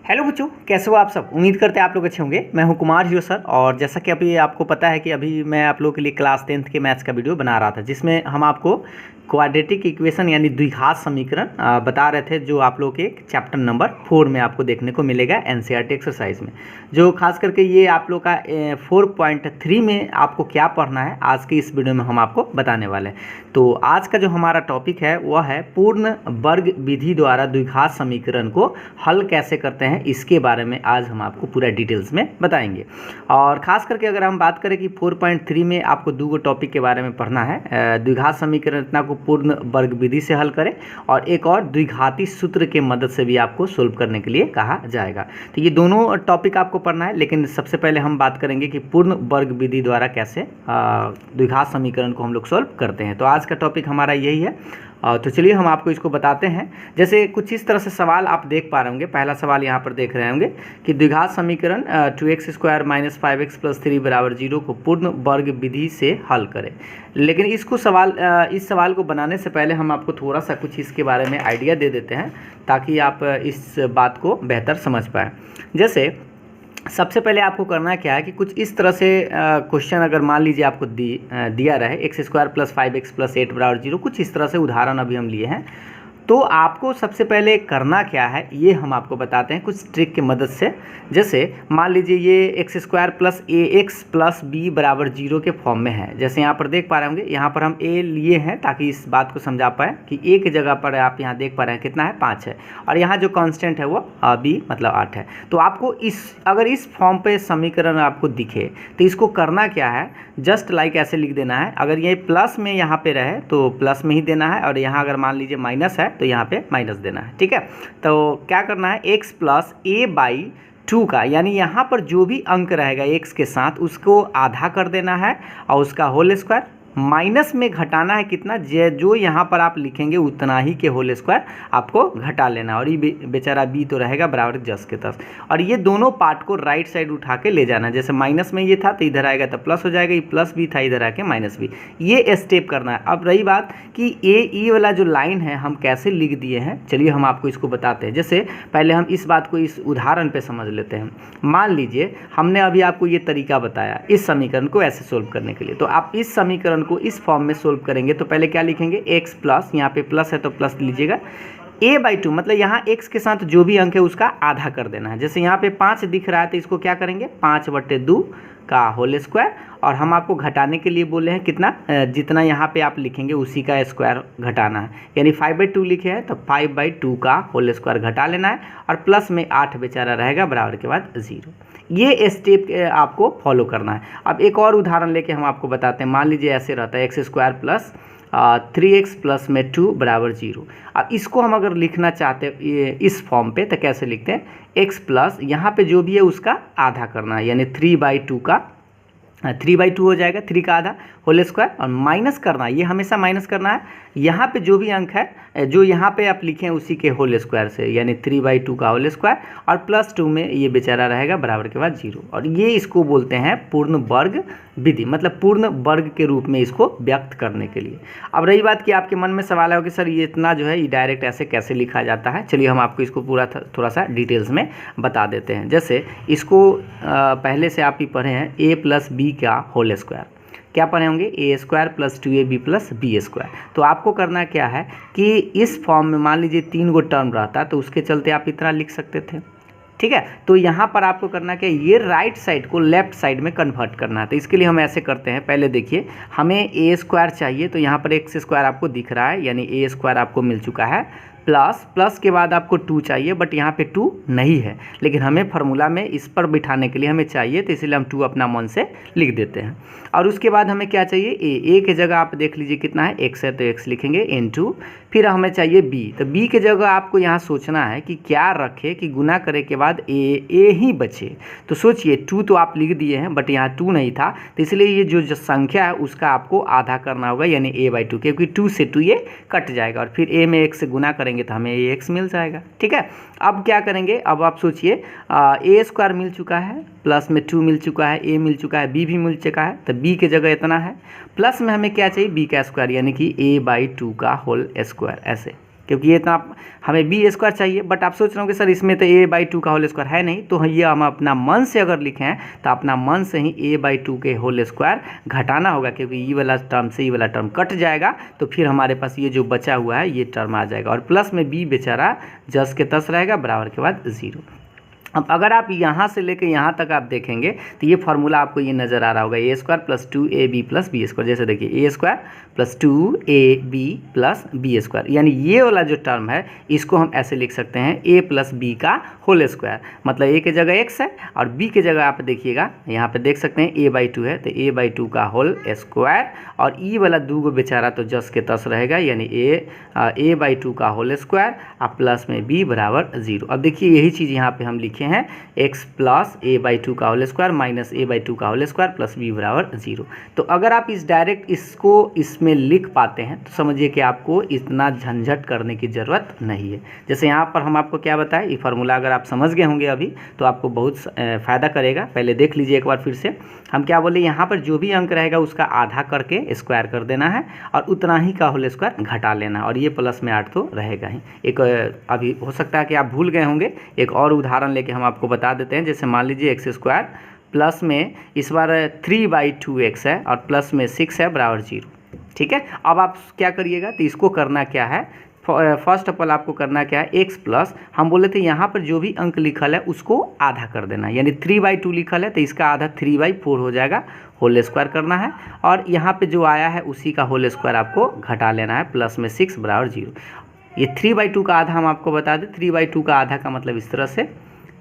Hello बच्चों, कैसे हो आप सब। उम्मीद करते हैं आप लोग अच्छे होंगे। मैं हूं कुमार जियो सर, और जैसा कि अभी आपको पता है कि अभी मैं आप लोगों के लिए क्लास 10th के मैथ्स का वीडियो बना रहा था, जिसमें हम आपको क्वाड्रेटिक इक्वेशन यानी द्विघात समीकरण बता रहे थे, जो आप लोग के चैप्टर नंबर 4 में आपको देखने को मिलेगा एनसीईआरटी एक्सरसाइज में। जो खास करके ये आप लोग का 4.3 में आपको क्या पढ़ना है, आज की इस वीडियो में हम आपको बताने वाले हैं। तो आज का जो हमारा टॉपिक है वह है पूर्ण वर्ग विधि द्वारा द्विघात समीकरण को हल कैसे करते हैं, इसके बारे में आज हम आपको पूरा डिटेल्स में बताएंगे। और ख़ास करके अगर हम बात करें कि 4.3 में आपको दो टॉपिक के बारे में पढ़ना है, द्विघात समीकरण इतना को पूर्ण वर्ग विधि से हल करें, और एक और द्विघाती सूत्र के मदद से भी आपको सोल्व करने के लिए कहा जाएगा। तो ये दोनों टॉपिक आपको पढ़ना है, लेकिन सबसे पहले हम बात करेंगे कि पूर्ण वर्ग विधि द्वारा कैसे द्विघात समीकरण को हम लोग सोल्व करते हैं। तो आज का टॉपिक हमारा यही है। तो चलिए हम आपको इसको बताते हैं। जैसे कुछ इस तरह से सवाल आप देख पा रहे होंगे। पहला सवाल यहाँ पर देख रहे होंगे कि द्विघात समीकरण 2x² - 5x + 3 = 0 को पूर्ण वर्ग विधि से हल करें। लेकिन इस सवाल को बनाने से पहले हम आपको थोड़ा सा कुछ इसके बारे में आइडिया दे देते हैं, ताकि आप इस बात को बेहतर समझ पाएँ। जैसे सबसे पहले आपको करना क्या है कि कुछ इस तरह से क्वेश्चन अगर मान लीजिए आपको दिया रहे x² + 5x + 8 = 0, कुछ इस तरह से उदाहरण अभी हम लिए हैं। तो आपको सबसे पहले करना क्या है, ये हम आपको बताते हैं कुछ ट्रिक की मदद से। जैसे मान लीजिए ये x² + ax + b = 0 के फॉर्म में है। जैसे यहाँ पर देख पा रहे होंगे, यहाँ पर हम a लिए हैं ताकि इस बात को समझा पाए कि a की जगह पर आप यहाँ देख पा रहे हैं कितना है, 5 है, और यहाँ जो कांस्टेंट है वो b मतलब 8 है। तो आपको अगर इस फॉर्म पे समीकरण आपको दिखे तो इसको करना क्या है, जस्ट लाइक ऐसे लिख देना है। अगर ये प्लस में यहाँ पे रहे तो प्लस में ही देना है, और यहाँ अगर मान लीजिए माइनस है तो यहाँ पे माइनस देना है। ठीक है, तो क्या करना है, x + a/2 का, यानी यहाँ पर जो भी अंक रहेगा x के साथ उसको आधा कर देना है, और उसका होल स्क्वायर माइनस में घटाना है कितना, जो यहाँ पर आप लिखेंगे उतना ही के होल स्क्वायर आपको घटा लेना है। और ये बेचारा b तो रहेगा बराबर 10 के 10, और ये दोनों पार्ट को राइट साइड उठा के ले जाना है। जैसे माइनस में ये था तो इधर आएगा तो प्लस हो जाएगा, ये प्लस भी था इधर आके माइनस भी, ये स्टेप करना है। अब रही बात कि ए वाला जो लाइन है हम कैसे लिख दिए हैं, चलिए हम आपको इसको बताते हैं। जैसे पहले हम इस बात को इस उदाहरण पे समझ लेते हैं। मान लीजिए हमने अभी आपको ये तरीका बताया इस समीकरण को ऐसे सोल्व करने के लिए। तो आप इस समीकरण को इस फॉर्म में सोल्व करेंगे तो पहले क्या लिखेंगे, x + यहाँ पे प्लस है तो प्लस लीजिएगा, a/2 मतलब यहाँ x के साथ जो भी अंक है उसका आधा कर देना है। जैसे यहाँ पे 5 दिख रहा है तो इसको क्या करेंगे, 5/2 का होल स्क्वायर, और हम आपको घटाने के लिए बोले हैं कितना, जितना यहाँ पे आप लिखेंगे उसी का स्क्वायर घटाना है। यानी 5/2 लिखे हैं तो 5/2 का होल स्क्वायर घटा लेना है, और प्लस में 8 बेचारा रहेगा बराबर के बाद 0। ये स्टेप आपको फॉलो करना है। अब एक और उदाहरण लेके हम आपको बताते हैं। मान लीजिए ऐसे रहता है x² + 3x + 2 = 0। अब इसको हम अगर लिखना चाहते हैं इस फॉर्म पे तो कैसे लिखते हैं, x प्लस यहाँ पे जो भी है उसका आधा करना है, यानी 3/2 का 3/2 हो जाएगा, 3 का आधा होल स्क्वायर, और माइनस करना है, ये हमेशा माइनस करना है। यहाँ पे जो भी अंक है जो यहाँ पे आप लिखें उसी के होल स्क्वायर से, यानी 3/2 का होल स्क्वायर, और +2 में ये बेचारा रहेगा बराबर के बाद 0। और ये इसको बोलते हैं पूर्ण वर्ग विधि, मतलब पूर्ण वर्ग के रूप में इसको व्यक्त करने के लिए। अब रही बात कि आपके मन में सवाल है कि सर ये इतना जो है ये डायरेक्ट ऐसे कैसे लिखा जाता है। चलिए हम आपको इसको पूरा थोड़ा सा डिटेल्स में बता देते हैं। जैसे इसको पहले से आप ही पढ़े हैं a + b का होल स्क्वायर, क्या पढ़े होंगे, a² + 2ab + b²। तो आपको करना क्या है कि इस फॉर्म में मान लीजिए 3 गो टर्म रहता तो उसके चलते आप इतना लिख सकते थे। ठीक है, तो यहाँ पर आपको करना क्या, ये राइट साइड को लेफ्ट साइड में कन्वर्ट करना है। तो इसके लिए हम ऐसे करते हैं, पहले देखिए हमें a² चाहिए, तो यहाँ पर x² आपको दिख रहा है, यानी a² आपको मिल चुका है, प्लस के बाद आपको 2 चाहिए, बट यहाँ पे 2 नहीं है, लेकिन हमें फार्मूला में इस पर बिठाने के लिए हमें चाहिए, तो इसलिए हम 2 अपना मन से लिख देते हैं। और उसके बाद हमें क्या चाहिए, a की जगह आप देख लीजिए कितना है, x है तो x लिखेंगे * फिर हमें चाहिए b, तो b की जगह आपको यहाँ सोचना है कि क्या रखे कि गुना करे के बाद a ही बचे। तो सोचिए 2 तो आप लिख दिए हैं, बट यहाँ 2 नहीं था, तो इसलिए ये जो संख्या है उसका आपको आधा करना होगा, यानी a/2, क्योंकि 2 से 2 ये कट जाएगा, और फिर a में x से गुना करेंगे तो हमें ये x मिल जाएगा। ठीक है, अब क्या करेंगे, अब आप सोचिए a² मिल चुका है, प्लस में 2 मिल चुका है, a मिल चुका है, b भी मिल चुका है, तो b की जगह इतना है, प्लस में हमें क्या चाहिए, b का स्क्वायर, यानी कि a/2 का होल स्क्वायर, ऐसे। क्योंकि ये इतना हमें बी स्क्वायर चाहिए, बट आप सोच रहे हो कि सर इसमें तो a/2 का होल स्क्वायर है नहीं, तो ये हम अपना मन से अगर लिखें हैं तो अपना मन से ही a/2 के होल स्क्वायर घटाना होगा, क्योंकि ये वाला टर्म से ये वाला टर्म कट जाएगा, तो फिर हमारे पास ये जो बचा हुआ है ये टर्म आ जाएगा, और प्लस में b बेचारा जस के तस रहेगा, बराबर के बाद 0। अब अगर आप यहाँ से लेकर यहाँ तक आप देखेंगे तो ये फार्मूला आपको ये नज़र आ रहा होगा, a square plus 2ab plus b square. जैसे देखिए a square plus 2ab plus b square, यानी ये वाला जो टर्म है इसको हम ऐसे लिख सकते हैं a प्लस बी का होल स्क्वायर, मतलब a के जगह x है और b के जगह आप देखिएगा यहाँ पे देख सकते हैं a/2 है, तो a/2 का होल स्क्वायर, और ई वाला 2 गो बेचारा तो जस के तस रहेगा, यानी a/2 का होल स्क्वायर और प्लस में b बराबर 0। अब देखिए यही चीज़ यहाँ पे हम लिखे हैं x प्लस a/2 का होल स्क्वायर माइनस a/2 का होल स्क्वायर प्लस b बराबर 0। तो अगर आप इस डायरेक्ट इसको इसमें लिख पाते हैं तो समझिए कि आपको इतना झंझट करने की ज़रूरत नहीं है। जैसे यहाँ पर हम आपको क्या बताएं, ये फार्मूला अगर आप समझ गए होंगे अभी तो आपको बहुत फ़ायदा करेगा। पहले देख लीजिए एक बार फिर से, हम क्या बोले, यहाँ पर जो भी अंक रहेगा उसका आधा करके स्क्वायर कर देना है और उतना ही का होल स्क्वायर घटा लेना, और ये प्लस में 8 तो रहेगा ही। एक अभी हो सकता है कि आप भूल गए होंगे, एक और उदाहरण लेके हम आपको बता देते हैं। जैसे मान लीजिए एक्स स्क्वायर प्लस में इस बार 3/2x है और प्लस में 6 है बराबर 0। ठीक है, अब आप क्या करिएगा, तो इसको करना क्या है, फर्स्ट ऑफ ऑल आपको करना क्या है, x प्लस हम बोले थे यहाँ पर जो भी अंक लिखल है उसको आधा कर देना, यानी 3/2 लिखल है तो इसका आधा 3/4 हो जाएगा, होल स्क्वायर करना है, और यहाँ पे जो आया है उसी का होल स्क्वायर आपको घटा लेना है, प्लस में 6 बराबर 0। ये 3/2 का आधा हम आपको बता दें, 3/2 का आधा का मतलब इस तरह से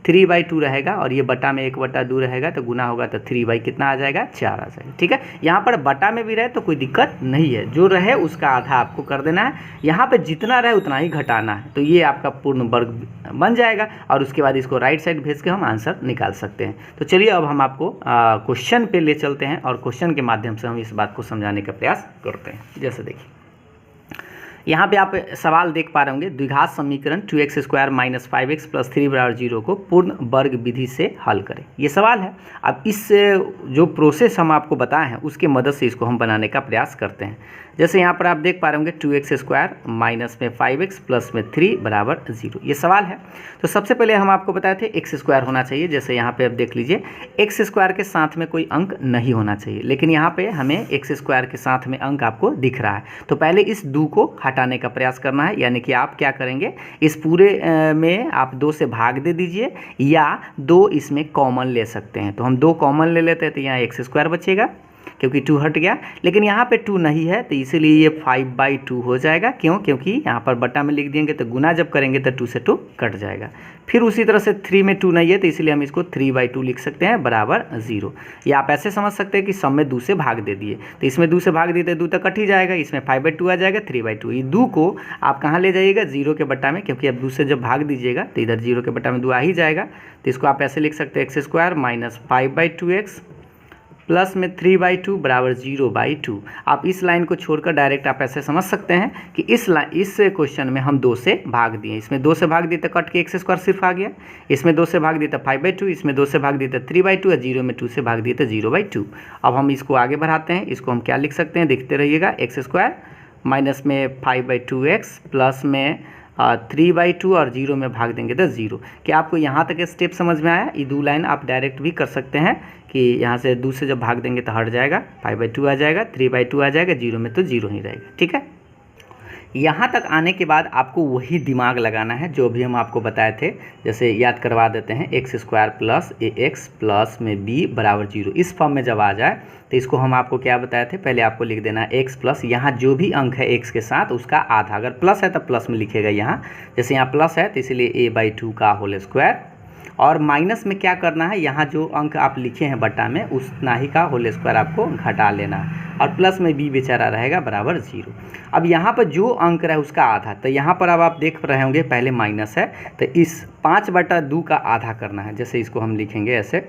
3/2 रहेगा, और ये बटा में 1/2 रहेगा तो गुना होगा तो 3 कितना आ जाएगा, 4 आ जाएगा। ठीक है, यहाँ पर बटा में भी रहे तो कोई दिक्कत नहीं है, जो रहे उसका आधा आपको कर देना है, यहाँ पे जितना रहे उतना ही घटाना है, तो ये आपका पूर्ण वर्ग बन जाएगा, और उसके बाद इसको राइट साइड भेज के हम आंसर निकाल सकते हैं। तो चलिए अब हम आपको क्वेश्चन पे ले चलते हैं और क्वेश्चन के माध्यम से हम इस बात को समझाने का प्रयास करते हैं। जैसे देखिए यहाँ पे आप सवाल देख पा रहे होंगे, द्विघात समीकरण 2x square minus 5x plus 3 बराबर 0 को पूर्ण वर्ग विधि से हल करें, ये सवाल है। अब इस जो प्रोसेस हम आपको बताए हैं उसके मदद से इसको हम बनाने का प्रयास करते हैं। जैसे यहाँ पर आप देख पा रहे होंगे 2x स्क्वायर माइनस में 5x प्लस में 3 बराबर 0, ये सवाल है। तो सबसे पहले हम आपको बताए थे x स्क्वायर होना चाहिए। जैसे यहाँ पे आप देख लीजिए x स्क्वायर के साथ में कोई अंक नहीं होना चाहिए, लेकिन यहाँ पे हमें x स्क्वायर के साथ में अंक आपको दिख रहा है, तो पहले इस 2 को हटाने का प्रयास करना है, यानी कि आप क्या करेंगे, इस पूरे में आप 2 से भाग दे दीजिए या 2 इसमें कॉमन ले सकते हैं। तो हम 2 कॉमन ले लेते हैं तो यहाँ x स्क्वायर बचेगा, क्योंकि 2 हट गया, लेकिन यहाँ पे 2 नहीं है तो इसीलिए ये 5/2 हो जाएगा। क्यों? क्योंकि यहाँ पर बटा में लिख देंगे तो गुना जब करेंगे तो 2 से 2 कट जाएगा। फिर उसी तरह से 3 में 2 नहीं है तो इसलिए हम इसको 3/2 लिख सकते हैं बराबर 0। या आप ऐसे समझ सकते हैं कि सब में 2 से भाग दे दिए, तो इसमें 2 से भाग दिए तो 2 तक कट ही जाएगा, इसमें 5/2 आ जाएगा, 3/2। ये 2 को आप कहाँ ले जाइएगा, 0 के बट्टा में, क्योंकि अब 2 से जब भाग दीजिएगा तो इधर 0 के बट्टा में 2 आ ही जाएगा। तो इसको आप ऐसे लिख सकते हैं x square minus 5/2x plus में 3/2 बराबर 0/2। आप इस लाइन को छोड़कर डायरेक्ट आप ऐसे समझ सकते हैं कि इस क्वेश्चन में हम 2 से भाग दिए, इसमें 2 से भाग दिए तो कट के x स्क्वायर सिर्फ आ गया, इसमें 2 से भाग दिए तो 5/2, इसमें 2 से भाग दिए तो 3/2 और 0 में 2 से भाग दिए तो 0/2। अब हम इसको आगे बढ़ाते हैं, इसको हम क्या लिख सकते हैं, देखते रहिएगा, x स्क्वायर माइनस में 5/2x प्लस में 3/2 और 0 में भाग देंगे तो 0। क्या आपको यहाँ तक स्टेप समझ में आया? ये 2 लाइन आप डायरेक्ट भी कर सकते हैं कि यहाँ से 2 से जब भाग देंगे तो हट जाएगा, 5/2 आ जाएगा, 3/2 आ जाएगा, 0 में तो 0 ही रहेगा। ठीक है, यहाँ तक आने के बाद आपको वही दिमाग लगाना है जो भी हम आपको बताए थे। जैसे याद करवा देते हैं, x square plus ax plus में b बराबर 0, इस फॉर्म में जब आ जाए तो इसको हम आपको क्या बताए थे, पहले आपको लिख देना है x प्लस, यहाँ जो भी अंक है x के साथ उसका आधा, अगर प्लस है तो प्लस में लिखेगा यहाँ, जैसे यहाँ प्लस है तो इसलिए a/2 का होल स्क्वायर, और माइनस में क्या करना है, यहाँ जो अंक आप लिखे हैं बटा में उतना ही का होल स्क्वायर आपको घटा लेना है, और प्लस में b बेचारा रहेगा बराबर 0। अब यहाँ पर जो अंक रहे उसका आधा, तो यहाँ पर अब आप देख रहे होंगे पहले माइनस है तो इस 5/2 का आधा करना है। जैसे इसको हम लिखेंगे ऐसे,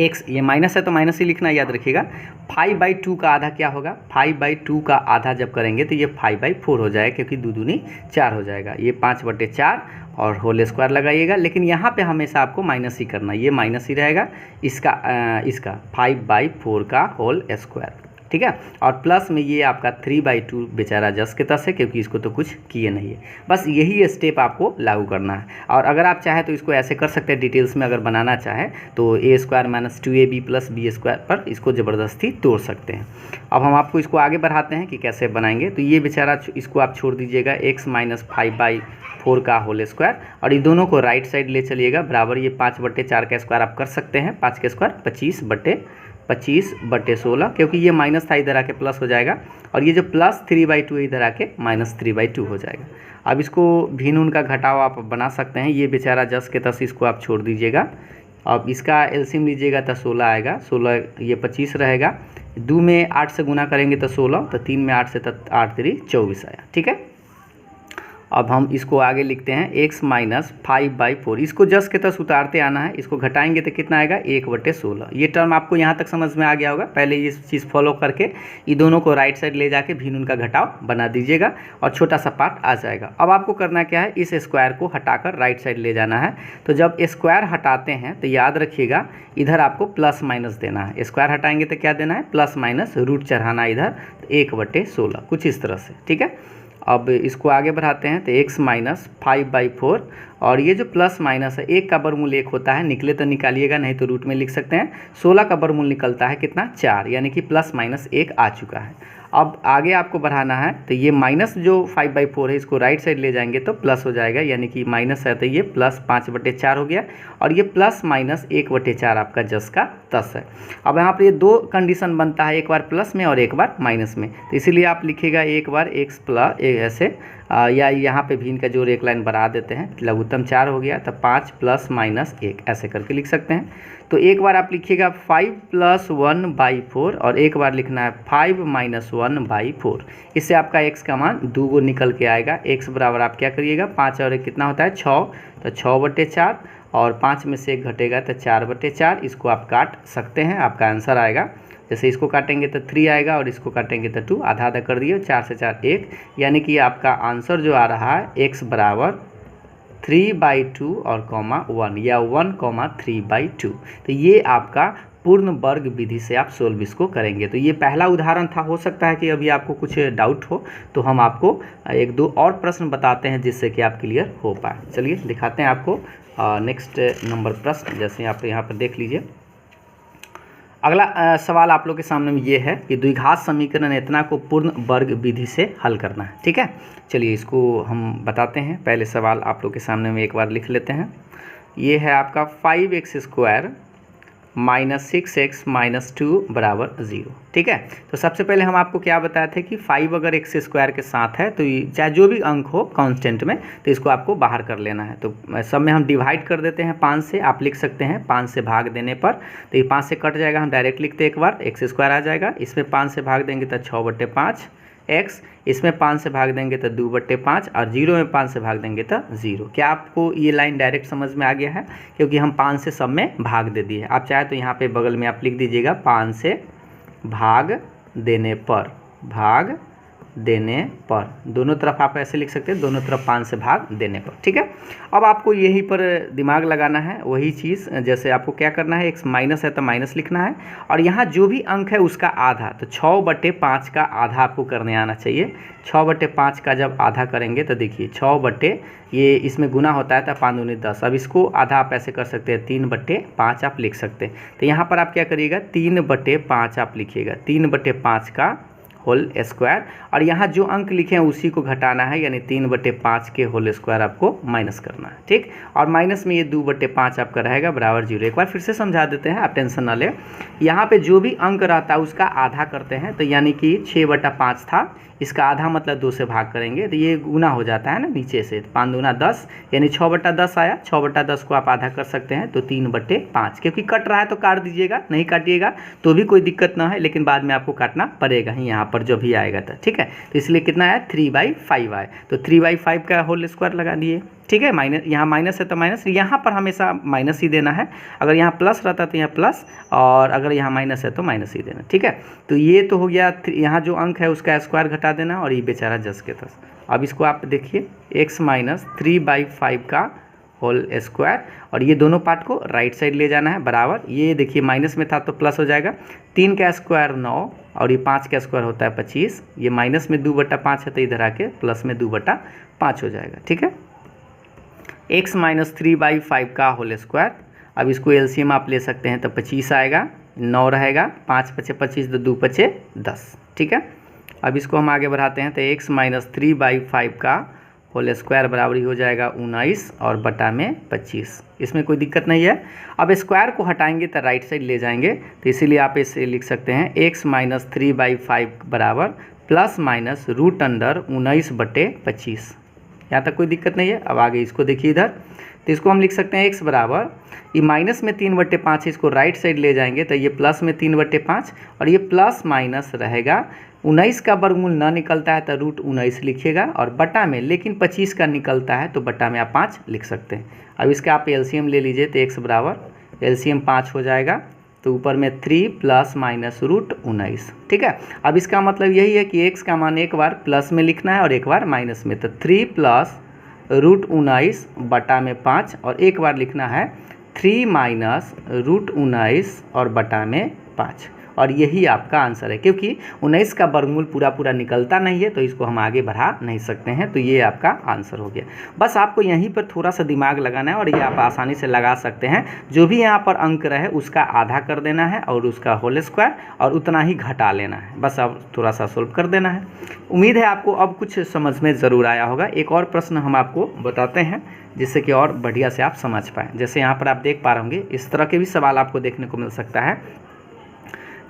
x ये माइनस है तो माइनस ही लिखना याद रखिएगा। 5/2 का आधा क्या होगा, 5/2 का आधा जब करेंगे तो ये 5/4 हो जाएगा, क्योंकि 2 दूनी 4 हो जाएगा, ये 5/4 और होल स्क्वायर लगाइएगा। लेकिन यहाँ पे हमेशा आपको माइनस ही करना, ये माइनस ही रहेगा, इसका 5/4 का होल स्क्वायर। ठीक ठीक है। और प्लस में ये आपका 3/2 बेचारा जस के तस है, क्योंकि इसको तो कुछ किए नहीं है। बस यही स्टेप आपको लागू करना है। और अगर आप चाहें तो इसको ऐसे कर सकते हैं, डिटेल्स में अगर बनाना चाहें तो a² - 2ab + b² पर इसको ज़बरदस्ती तोड़ सकते हैं। अब हम आपको इसको आगे बढ़ाते हैं कि कैसे बनाएंगे। तो ये बेचारा इसको आप छोड़ दीजिएगा, x - 5/4 का होल स्क्वायर, और ये दोनों को राइट साइड ले चलिएगा बराबर। ये 5/4 का स्क्वायर आप कर सकते हैं, 5 का स्क्वायर 25/16, क्योंकि ये माइनस था इधर आके प्लस हो जाएगा, और ये जो प्लस 3/2 इधर आके -3/2 हो जाएगा। अब इसको भिन्न उनका घटाव आप बना सकते हैं। ये बेचारा जस के तस इसको आप छोड़ दीजिएगा। अब इसका एलसीएम लीजिएगा तो 16 आएगा, 16 ये 25 रहेगा, 2 में 8 से गुना करेंगे तो 16, तो 3 में 8 से तो 8 3 24 आया, ठीक है। अब हम इसको आगे लिखते हैं x - 5/4, इसको जस के तस उतारते आना है, इसको घटाएंगे तो कितना आएगा 1/16। ये टर्म आपको यहाँ तक समझ में आ गया होगा। पहले ये चीज़ फॉलो करके ये दोनों को राइट साइड ले जाके भिन्न उनका घटाव बना दीजिएगा और छोटा सा पार्ट आ जाएगा। अब आपको करना क्या है, इस स्क्वायर को हटाकर राइट साइड ले जाना है। तो जब स्क्वायर हटाते हैं तो याद रखिएगा इधर आपको प्लस माइनस देना है। स्क्वायर हटाएंगे तो क्या देना है, प्लस माइनस रूट चढ़ाना इधर, 1/16 कुछ इस तरह से, ठीक है। अब इसको आगे बढ़ाते हैं तो x - 5/4, और ये जो प्लस माइनस है, 1 का वर्गमूल 1 होता है, निकले तो निकालिएगा, नहीं तो रूट में लिख सकते हैं। 16 का वर्गमूल निकलता है कितना, 4, यानी कि +-1 आ चुका है। अब आगे आपको बढ़ाना है तो ये माइनस जो 5/4 है इसको राइट साइड ले जाएंगे तो प्लस हो जाएगा, यानी कि माइनस है तो ये +5/4 हो गया, और ये +-1/4 आपका जस का तस है। अब यहाँ पर ये 2 कंडीशन बनता है, एक बार प्लस में और एक बार माइनस में, तो इसीलिए आप लिखिएगा एक बार x प्लस ऐसे, या यहाँ पे भी इनका जोड़ एक लाइन बढ़ा देते हैं, लघुत्तम 4 हो गया, तो 5 + -1 ऐसे करके लिख सकते हैं। तो एक बार आप लिखिएगा 5 + 1/4, और एक बार लिखना है 5 - 1/4। इससे आपका x का मान 2 गो निकल के आएगा। x बराबर आप क्या करिएगा, 5 और 1 कितना होता है 6, तो 6/4, और 5 में से 1 घटेगा तो 4/4। इसको आप काट सकते हैं, आपका आंसर आएगा। जैसे इसको काटेंगे तो 3 आएगा, और इसको काटेंगे तो 2, आधा आधा कर दिए, 4 से 4 1, यानी कि आपका आंसर जो आ रहा है x बराबर 3/2 और 1, या 1, 3/2। तो ये आपका पूर्ण वर्ग विधि से आप सोल्व इसको करेंगे। तो ये पहला उदाहरण था। हो सकता है कि अभी आपको कुछ डाउट हो तो हम आपको 1-2 और प्रश्न बताते हैं जिससे कि आप क्लियर हो पाए। चलिए दिखाते हैं आपको नेक्स्ट नंबर प्रश्न, जैसे आप यहाँ पर देख लीजिए। अगला सवाल आप लोग के सामने में ये है कि द्विघात समीकरण इतना को पूर्ण वर्ग विधि से हल करना है, ठीक है। चलिए इसको हम बताते हैं। पहले सवाल आप लोग के सामने में एक बार लिख लेते हैं। ये है आपका 5x² - 6x - 2 = 0, ठीक है। तो सबसे पहले हम आपको क्या बताए थे कि 5 अगर x² के साथ है तो चाहे जो भी अंक हो कांस्टेंट में, तो इसको आपको बाहर कर लेना है। तो सब में हम डिवाइड कर देते हैं 5 से, आप लिख सकते हैं 5 से भाग देने पर तो ये 5 से कट जाएगा, हम डायरेक्ट लिखते एक बार, x² आ जाएगा। इसमें 5 से भाग देंगे तो 6/5 x, इसमें 5 से भाग देंगे तो 2/5, और 0 में 5 से भाग देंगे तो 0। क्या आपको ये लाइन डायरेक्ट समझ में आ गया है, क्योंकि हम 5 से सब में भाग दे दिए। आप चाहे तो यहाँ पे बगल में आप लिख दीजिएगा 5 से भाग देने पर, भाग देने पर, दोनों तरफ आप ऐसे लिख सकते हैं, दोनों तरफ 5 से भाग देने पर, ठीक है। अब आपको यहीं पर दिमाग लगाना है, वही चीज़ जैसे आपको क्या करना है, x माइनस है तो माइनस लिखना है, और यहाँ जो भी अंक है उसका आधा, तो 6/5 का आधा आपको करने आना चाहिए। 6/5 का जब आधा करेंगे तो देखिए 6 ये इसमें गुना होता है तो 5 दूनी 10। अब इसको आधा आप ऐसे कर सकते हैं, 3/5 आप लिख सकते हैं। तो यहाँ पर आप क्या करिएगा, 3/5 आप लिखिएगा, 3/5 का होल स्क्वायर, और यहाँ जो अंक लिखे हैं उसी को घटाना है, यानी 3/5 के होल स्क्वायर आपको माइनस करना है, ठीक। और माइनस में ये 2/5 आपका रहेगा बराबर 0। एक बार फिर से समझा देते हैं, आप टेंशन ना लें। यहाँ पे जो भी अंक रहता है उसका आधा करते हैं, तो यानी कि 6/5 था, इसका आधा मतलब 2 से भाग करेंगे तो ये गुना हो जाता है ना नीचे से, 5 दूना 10, यानी 6/10 आया। 6/10 को आप आधा कर सकते हैं तो 3/5, क्योंकि कट रहा है तो काट दीजिएगा, नहीं काटिएगा तो भी कोई दिक्कत ना है, लेकिन बाद में आपको काटना पड़ेगा ही यहाँ पर जो भी आएगा तो, ठीक है। तो इसलिए कितना आया, 3/5 आया, तो 3/5 का होल स्क्वायर लगा दिए, ठीक है। माइनस, यहाँ माइनस है तो माइनस, यहाँ पर हमेशा माइनस ही देना है। अगर यहाँ प्लस रहता तो यहाँ प्लस, और अगर यहाँ माइनस है तो माइनस ही देना, ठीक है। तो ये तो हो गया, यहाँ जो अंक है उसका स्क्वायर घटा देना, और ये बेचारा जस के तस। अब इसको आप देखिए, x - 3/5 का होल स्क्वायर, और ये दोनों पार्ट को राइट साइड ले जाना है बराबर। ये देखिए माइनस में था तो प्लस हो जाएगा, 3 का स्क्वायर 9 और ये 5 का स्क्वायर होता है 25, ये माइनस में 2/5 है तो इधर आके प्लस में 2/5 हो जाएगा। ठीक है, x माइनस 3/5 का होल स्क्वायर। अब इसको एलसीएम आप ले सकते हैं तो 25 आएगा, 9 रहेगा, 5 × 5 = 25, 2 × 5 = 10। ठीक है, अब इसको हम आगे बढ़ाते हैं तो x माइनस 3/5 का होल स्क्वायर बराबर ही हो जाएगा 19 और बटा में 25। इसमें कोई दिक्कत नहीं है। अब स्क्वायर को हटाएंगे तो राइट साइड ले जाएंगे, तो इसीलिए आप इसे लिख सकते हैं x माइनस 3/5 बराबर प्लस माइनस रूट अंडर 19/25। यहाँ तक कोई दिक्कत नहीं है। अब आगे इसको देखिए इधर, तो इसको हम लिख सकते हैं x बराबर, ये माइनस में 3/5 है, इसको राइट साइड ले जाएंगे तो ये प्लस में 3/5 और ये प्लस माइनस रहेगा। 19 का वर्गमूल ना निकलता है तो रूट 19 लिखिएगा और बटा में, लेकिन 25 का निकलता है तो बटा में आप 5 लिख सकते हैं। अब इसका आप एलसीएम ले लीजिए तो x बराबर एलसीएम 5 हो जाएगा, तो ऊपर में 3 प्लस माइनस रूट 19। ठीक है, अब इसका मतलब यही है कि x का मान एक बार प्लस में लिखना है और एक बार माइनस में, तो 3 प्लस रूट 19 बटा में 5, और एक बार लिखना है 3 माइनस रूट 19 और बटा में 5, और यही आपका आंसर है। क्योंकि 19 का वर्गमूल पूरा पूरा निकलता नहीं है तो इसको हम आगे बढ़ा नहीं सकते हैं, तो ये आपका आंसर हो गया। बस आपको यहीं पर थोड़ा सा दिमाग लगाना है और ये आप आसानी से लगा सकते हैं। जो भी यहाँ पर अंक रहे उसका आधा कर देना है और उसका होल स्क्वायर और उतना ही घटा लेना है, बस अब थोड़ा सा सोल्व कर देना है। उम्मीद है आपको अब कुछ समझ में ज़रूर आया होगा। एक और प्रश्न हम आपको बताते हैं जिससे कि और बढ़िया से आप समझ पाएँ। जैसे यहाँ पर आप देख पा रहे होंगे, इस तरह के भी सवाल आपको देखने को मिल सकता है।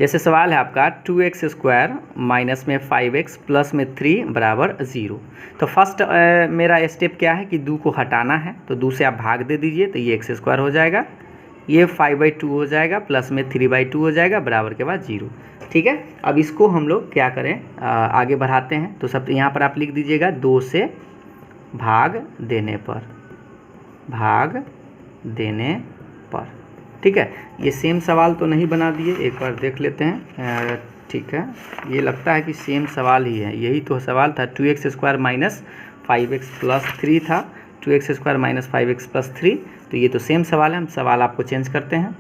जैसे सवाल है आपका 2x² माइनस में 5x प्लस में 3 बराबर 0। तो फर्स्ट मेरा स्टेप क्या है कि 2 को हटाना है, तो 2 से आप भाग दे दीजिए तो ये x² हो जाएगा, ये 5/2 हो जाएगा, प्लस में 3/2 हो जाएगा, बराबर के बाद 0। ठीक है, अब इसको हम लोग क्या करें, आगे बढ़ाते हैं। तो सब यहाँ पर आप लिख दीजिएगा 2 से भाग देने पर। ठीक है, ये सेम सवाल तो नहीं बना दिए, एक बार देख लेते हैं। ठीक है, ये लगता है कि सेम सवाल ही है, यही तो सवाल था। 2x² माइनस 5x प्लस 3 था, 2x² माइनस 5x प्लस 3, तो ये तो सेम सवाल है। हम सवाल आपको चेंज करते हैं।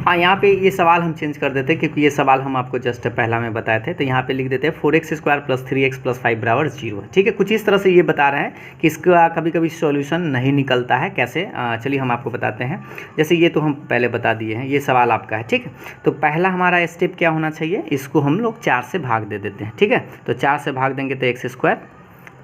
हाँ, यहाँ पे ये सवाल हम चेंज कर देते हैं क्योंकि ये सवाल हम आपको जस्ट पहला में बताए थे। तो यहाँ पे लिख देते हैं 4x² प्लस 3x प्लस 5 बराबर 0 है। ठीक है, कुछ इस तरह से ये बता रहे हैं कि इसका कभी कभी सॉल्यूशन नहीं निकलता है। कैसे, चलिए हम आपको बताते हैं। जैसे ये तो हम पहले बता दिए हैं, ये सवाल आपका है। ठीक है, तो पहला हमारा स्टेप क्या होना चाहिए, इसको हम लोग 4 से भाग दे देते हैं। ठीक है, तो 4 से भाग देंगे तो x²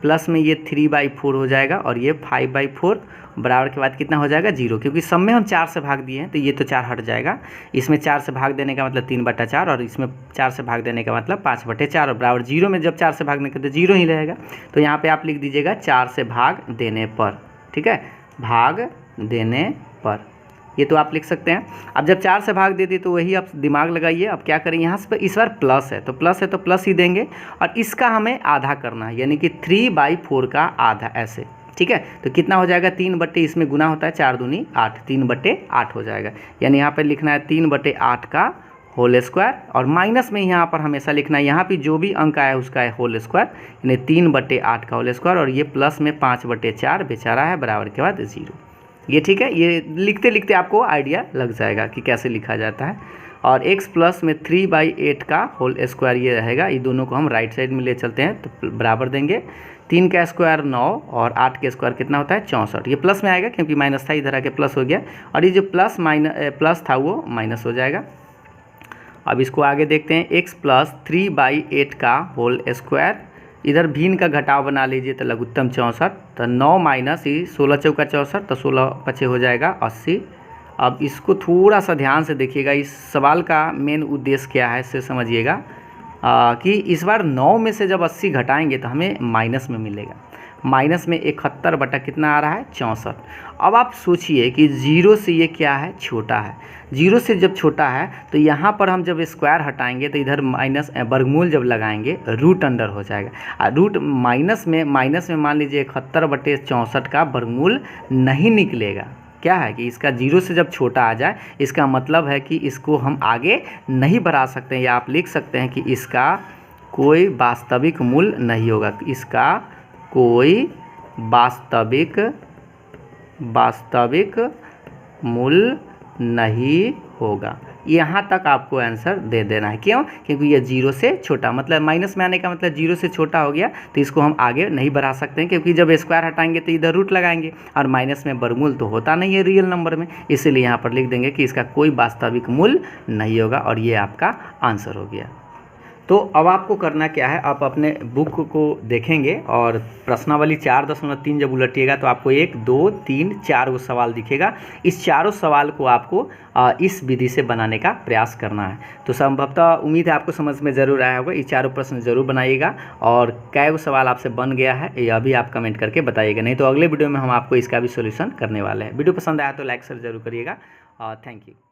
प्लस में ये 3/4 हो जाएगा और ये 5/4 बराबर के बाद कितना हो जाएगा 0, क्योंकि सब में हम 4 से भाग दिए हैं तो ये तो 4 हट जाएगा। इसमें 4 से भाग देने का मतलब 3/4 और इसमें 4 से भाग देने का मतलब 5/4 और बराबर 0 में जब 4 से भागने का तो 0 ही रहेगा। तो यहाँ पे आप लिख दीजिएगा 4 से भाग देने पर। ठीक है, भाग देने पर, ये तो आप लिख सकते हैं। अब जब 4 से भाग दे दिए तो वही आप दिमाग लगाइए। अब क्या करें, यहाँ से इस बार प्लस है तो प्लस ही देंगे और इसका हमें आधा करना है, यानी कि 3/4 का आधा, ऐसे। ठीक है, तो कितना हो जाएगा, 3 इसमें गुना होता है 4 दूनी 8, 3/8 हो जाएगा। यानी यहाँ पर लिखना है 3/8 का होल स्क्वायर, और माइनस में यहाँ पर हमेशा लिखना है, यहाँ पे जो भी अंक आया उसका है होल स्क्वायर, यानी 3/8 का होल स्क्वायर, और ये प्लस में 5/4 बेचारा है, बराबर के बाद 0। ये ठीक है, ये लिखते लिखते आपको आइडिया लग जाएगा कि कैसे लिखा जाता है। और x प्लस में 3/8 का होल स्क्वायर ये रहेगा। ये दोनों को हम राइट साइड में ले चलते हैं तो बराबर देंगे, 3 का स्क्वायर 9 और 8 का स्क्वायर कितना होता है 64। ये प्लस में आएगा क्योंकि माइनस था, इधर आके प्लस हो गया, और ये जो प्लस था वो माइनस हो जाएगा। अब इसको आगे देखते हैं, x प्लस 3/8 का होल स्क्वायर, इधर भिन्न का घटाव बना लीजिए तो लघुत्तम 64, तो 9 माइनस ही 16 चौका 64, तो 16 हो जाएगा 80। अब इसको थोड़ा सा ध्यान से देखिएगा, इस सवाल का मेन उद्देश्य क्या है इसे समझिएगा कि इस बार 9 में से जब 80 घटाएंगे तो हमें माइनस में मिलेगा। माइनस में 71 बटा कितना आ रहा है 64। अब आप सोचिए कि 0 से ये क्या है, छोटा है। 0 से जब छोटा है तो यहाँ पर हम जब स्क्वायर हटाएंगे तो इधर माइनस वर्गमूल जब लगाएंगे रूट अंडर हो जाएगा। रूट माइनस में मान लीजिए 71/64 का वर्गमूल नहीं निकलेगा। क्या है कि इसका 0 से जब छोटा आ जाए, इसका मतलब है कि इसको हम आगे नहीं बढ़ा सकते हैं, या आप लिख सकते हैं कि इसका कोई वास्तविक मूल्य नहीं होगा, इसका कोई वास्तविक वास्तविक मूल नहीं होगा। यहाँ तक आपको आंसर दे देना है। क्यों? क्योंकि ये 0 से छोटा, मतलब माइनस में आने का मतलब 0 से छोटा हो गया, तो इसको हम आगे नहीं बढ़ा सकते हैं, क्योंकि जब स्क्वायर हटाएंगे तो इधर रूट लगाएंगे, और माइनस में वर्गमूल तो होता नहीं है रियल नंबर में, इसीलिए यहाँ पर लिख देंगे कि इसका कोई वास्तविक मूल्य नहीं होगा, और ये आपका आंसर हो गया। तो अब आपको करना क्या है, आप अपने बुक को देखेंगे और प्रश्नावली 4.3 जब उलटिएगा तो आपको 1 2 3 4 वो सवाल दिखेगा। इस चारों सवाल को आपको इस विधि से बनाने का प्रयास करना है। तो संभवतः उम्मीद है आपको समझ में ज़रूर आया होगा। ये चारों प्रश्न जरूर बनाइएगा, और कै वो सवाल आपसे बन गया है यह भी आप कमेंट करके बताइएगा, नहीं तो अगले वीडियो में हम आपको इसका भी सोल्यूशन करने वाले हैं। वीडियो पसंद आया तो लाइक शेयर जरूर करिएगा। Thank you.